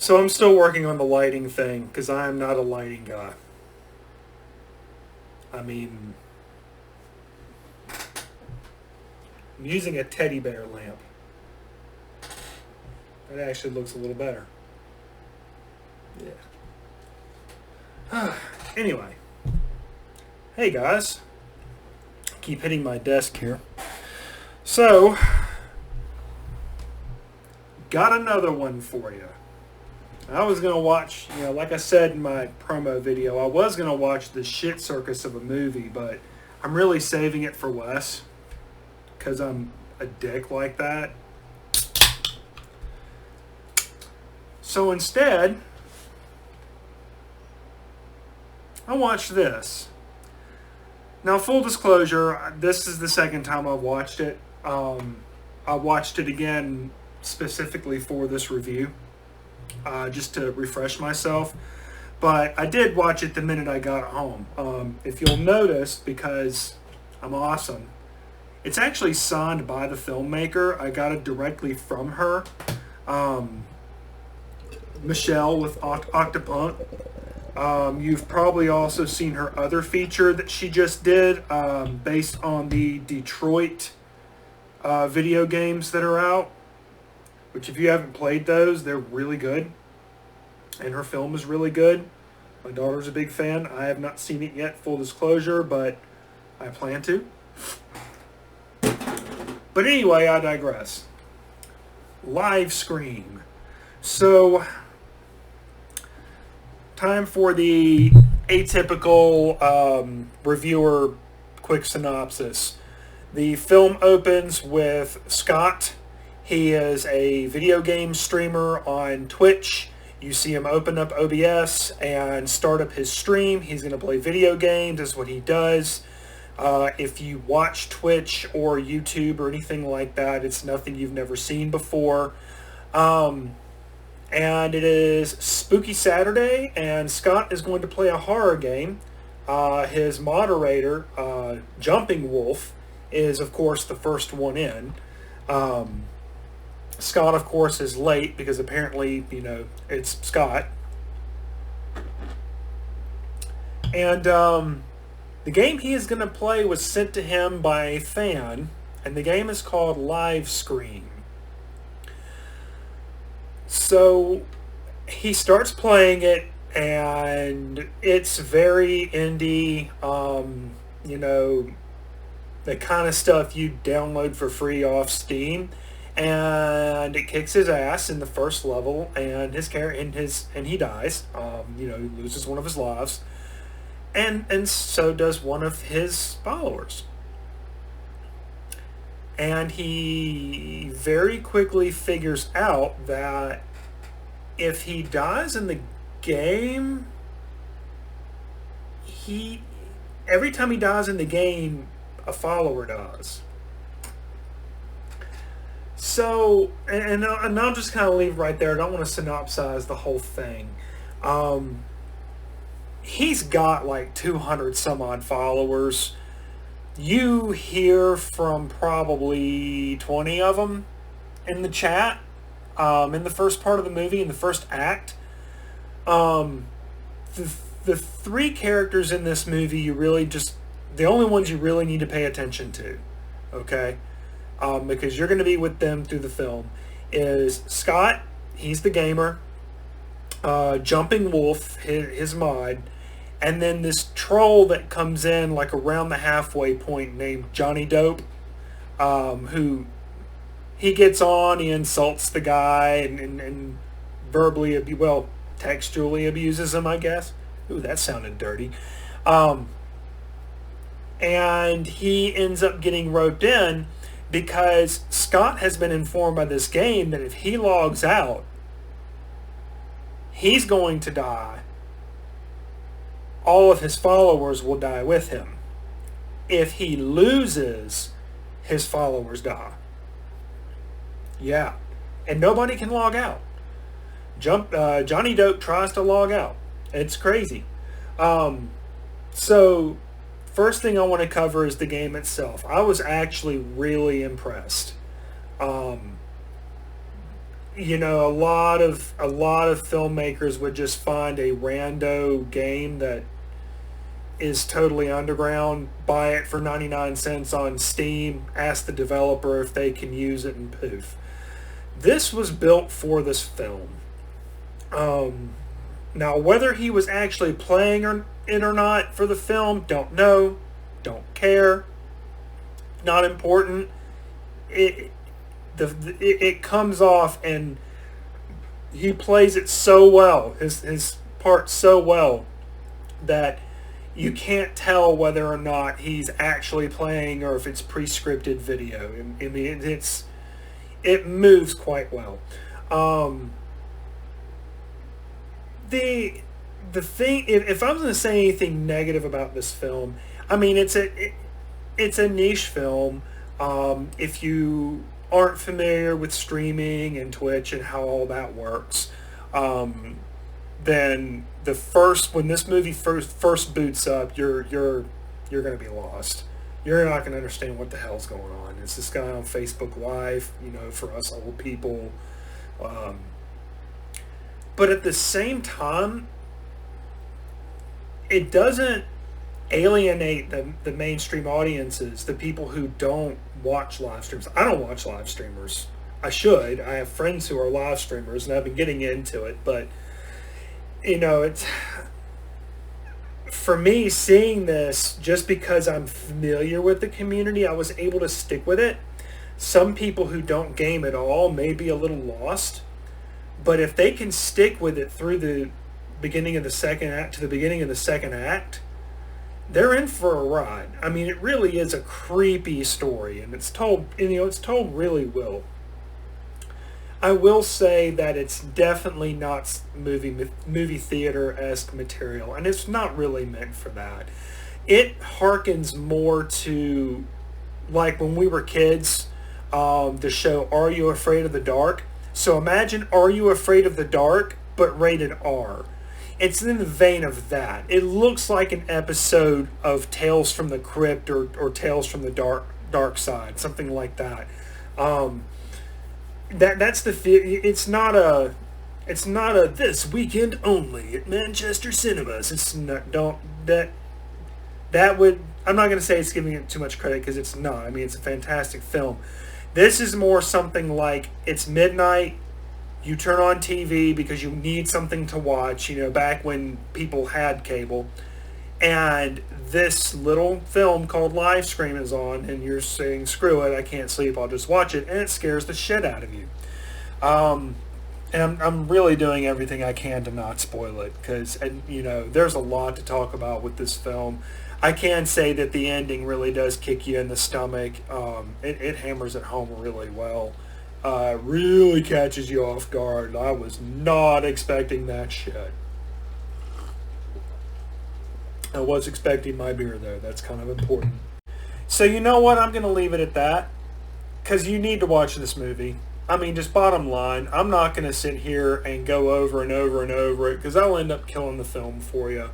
So I'm still working on the lighting thing because I am not a lighting guy. I mean, I'm using a teddy bear lamp. That actually looks a little better. Yeah. Anyway. Hey guys. Keep hitting my desk here. So, got another one for you. I was going to watch, like I said in my promo video, I was going to watch the shit circus of a movie, but I'm really saving it for Wes because I'm a dick like that. So instead, I watched this. Now, full disclosure, this is the second time I've watched it. I watched it again specifically for this review, just to refresh myself. But I did watch it the minute I got home. If you'll notice, because I'm awesome, it's actually signed by the filmmaker. I got it directly from her. Michelle with Octopunk. You've probably also seen her other feature that she just did based on the Detroit video games that are out, which if you haven't played those, they're really good. And her film is really good. My daughter's a big fan. I have not seen it yet, full disclosure, but I plan to. But anyway, I digress. Livescream. So, time for the atypical reviewer quick synopsis. The film opens with Scott. He is a video game streamer on Twitch. You see him open up OBS and start up his stream. He's going to play video games. That's what he does. If you watch Twitch or YouTube or anything like that, it's nothing you've never seen before. And it is Spooky Saturday, and Scott is going to play a horror game. His moderator, Jumping Wolf, is, of course, the first one in. Scott, of course, is late because apparently, it's Scott. And the game he is going to play was sent to him by a fan, and the game is called Livescream. So he starts playing it, and it's very indie, the kind of stuff you download for free off Steam, and it kicks his ass in the first level, and he dies. He loses one of his lives, and so does one of his followers. And he very quickly figures out that if he dies in the game, every time he dies in the game, a follower does. So, and I'll just kind of leave right there. I don't want to synopsize the whole thing. He's got like 200 some odd followers. You hear from probably 20 of them in the chat, in the first part of the movie, in the first act. The three characters in this movie, the only ones you really need to pay attention to, okay? Because you're going to be with them through the film, is Scott, he's the gamer, Jumping Wolf, his mod, and then this troll that comes in like around the halfway point named Johnny Dope, who he gets on, he insults the guy and verbally, textually abuses him, I guess. Ooh, that sounded dirty. And he ends up getting roped in because Scott has been informed by this game that if he logs out, he's going to die. All of his followers will die with him. If he loses, his followers die. Yeah. And nobody can log out. Johnny Dope tries to log out. It's crazy. So, first thing I want to cover is the game itself. I was actually really impressed. a lot of filmmakers would just find a rando game that is totally underground, buy it for 99 cents on Steam, ask the developer if they can use it, and poof. This was built for this film. Now, whether he was actually playing it or not for the film, don't know, don't care, not important. It comes off, and he plays it so well, his part so well, that you can't tell whether or not he's actually playing or if it's pre-scripted video. I mean, it moves quite well. The thing, if I was going to say anything negative about this film, I mean, it's a niche film. If you aren't familiar with streaming and Twitch and how all that works, then when this movie first boots up, you're going to be lost. You're not going to understand what the hell's going on. It's this guy on Facebook Live, for us old people. But at the same time, it doesn't alienate the mainstream audiences, the people who don't watch live streams. I don't watch live streamers. I should. I have friends who are live streamers, and I've been getting into it. But, it's... For me, seeing this, just because I'm familiar with the community, I was able to stick with it. Some people who don't game at all may be a little lost. But if they can stick with it through the beginning of the second act to the beginning of the second act, they're in for a ride. I mean, it really is a creepy story, and it's told really well. I will say that it's definitely not movie theater-esque material, and it's not really meant for that. It harkens more to, like when we were kids, the show Are You Afraid of the Dark? So imagine Are You Afraid of the Dark, but rated R. It's in the vein of that. It looks like an episode of Tales from the Crypt or Tales from the Dark Side, something like that. That's the it's not a this weekend only at Manchester Cinemas. It's not that would, I'm not going to say it's giving it too much credit, because it's not. I mean, it's a fantastic film. This is more something like it's midnight, you turn on TV because you need something to watch, back when people had cable, and this little film called Livescream is on, and you're saying, screw it, I can't sleep, I'll just watch it, and it scares the shit out of you. And I'm really doing everything I can to not spoil it, because, there's a lot to talk about with this film. I can say that the ending really does kick you in the stomach. It hammers it home really well. Really catches you off guard. I was not expecting that shit. I was expecting my beer, though. That's kind of important. So you know what? I'm going to leave it at that, because you need to watch this movie. I mean, just bottom line, I'm not going to sit here and go over and over and over it, because I'll end up killing the film for you.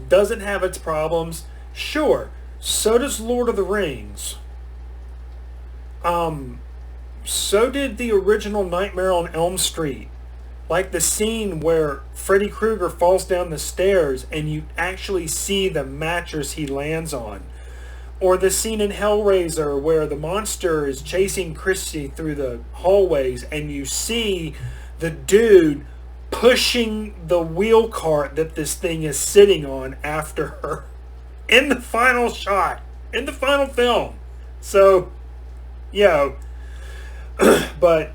Does it have its problems? Sure. So does Lord of the Rings. So did the original Nightmare on Elm Street. Like the scene where Freddy Krueger falls down the stairs and you actually see the mattress he lands on. Or the scene in Hellraiser where the monster is chasing Christy through the hallways and you see the dude pushing the wheel cart that this thing is sitting on after her in the final shot, in the final film. So, but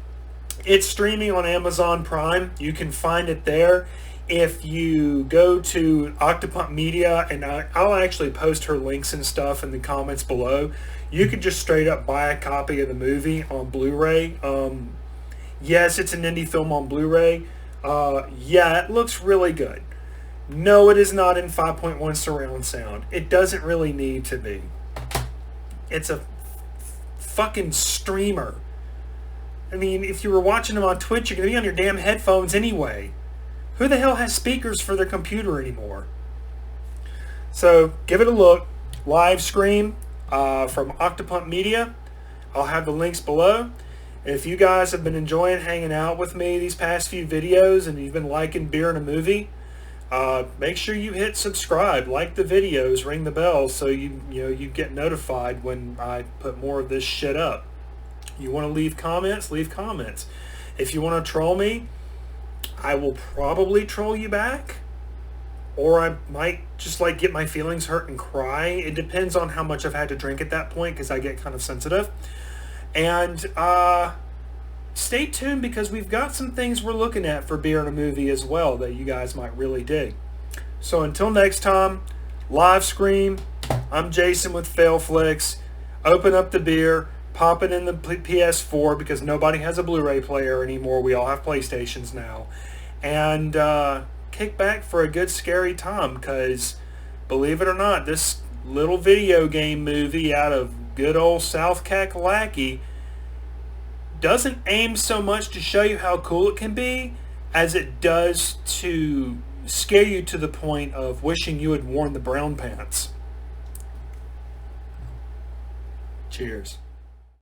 it's streaming on Amazon Prime. You can find it there. If you go to Octopump Media, and I'll actually post her links and stuff in the comments below, you can just straight up buy a copy of the movie on Blu-ray. Yes, it's an indie film on Blu-ray. Yeah, it looks really good. No, it is not in 5.1 surround sound. It doesn't really need to be. It's a fucking streamer. I mean, if you were watching them on Twitch, you're going to be on your damn headphones anyway. Who the hell has speakers for their computer anymore? So, give it a look. Livescream from Octopump Media. I'll have the links below. If you guys have been enjoying hanging out with me these past few videos and you've been liking Beer and a Movie, make sure you hit subscribe, like the videos, ring the bell so you get notified when I put more of this shit up. You want to leave comments? Leave comments. If you want to troll me, I will probably troll you back. Or I might just like get my feelings hurt and cry. It depends on how much I've had to drink at that point because I get kind of sensitive. And stay tuned because we've got some things we're looking at for Beer and a Movie as well that you guys might really dig. So until next time, Livescream. I'm Jason with Failflix. Open up the beer, pop it in the PS4 because nobody has a Blu-ray player anymore. We all have PlayStations now. And kick back for a good scary time because, believe it or not, this little video game movie out of good old South Kakalaki doesn't aim so much to show you how cool it can be as it does to scare you to the point of wishing you had worn the brown pants. Cheers.